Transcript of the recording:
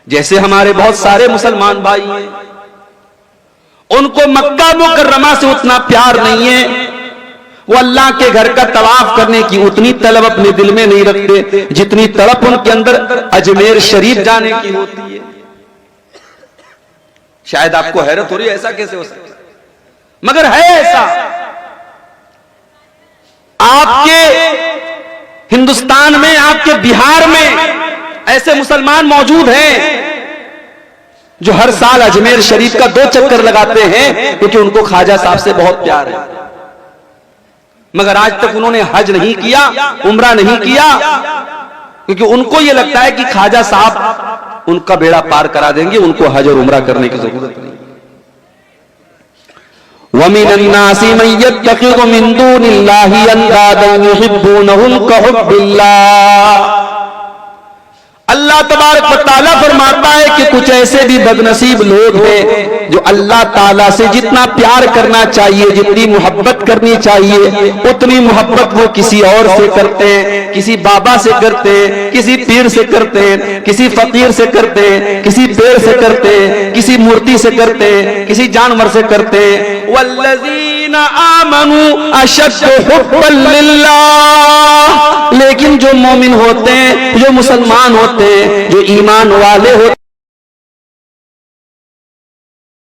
جیسے ہمارے بہت سارے مسلمان بھائی ہیں، ان کو مکہ مکرمہ سے اتنا پیار نہیں ہے، وہ اللہ کے گھر کا طواف کرنے کی اتنی طلب اپنے دل میں نہیں رکھتے جتنی طلب ان کے اندر اجمیر شریف جانے کی ہوتی ہے۔ شاید آپ کو حیرت ہو رہی ہے ایسا کیسے ہو سکتا ہے، مگر ہے ایسا۔ آپ کے ہندوستان میں، آپ کے بہار میں ایسے مسلمان موجود ہیں جو ہر سال اجمیر شریف کا 2 چکر لگاتے ہیں کیونکہ ان کو خواجہ صاحب سے بہت پیار ہے، مگر آج تک انہوں نے حج نہیں کیا، عمرہ نہیں کیا، کیونکہ ان کو یہ لگتا ہے کہ خواجہ صاحب ان کا بیڑا پار کرا دیں گے، ان کو حج اور عمرہ کرنے کی ضرورت نہیں۔ وَمِنَ النَّاسِ مَن يَتَّخِذُ مِن دُونِ اللَّهِ أَندَادًا يُحِبُّونَهُمْ كَحُبِّ اللَّهِ۔ اللہ تبارک و تعالیٰ فرماتا ہے کہ کچھ ایسے بھی بدنصیب لوگ ہیں جو اللہ تعالیٰ سے جتنا پیار کرنا چاہیے، جتنی محبت کرنی چاہیے، اتنی محبت وہ کسی اور سے کرتے ہیں، کسی بابا سے کرتے ہیں، کسی پیر سے کرتے ہیں، کسی فقیر سے کرتے ہیں، کسی پیڑ سے کرتے ہیں، کسی مورتی سے کرتے ہیں، کسی جانور سے کرتے ہیں۔ وَالَّذِينَ آمَنُوا أَشَدُّ حُبًّا لِلَّهِ، لیکن جو مومن ہوتے ہیں، جو مسلمان ہوتے ہیں، جو ایمان والے ہوتے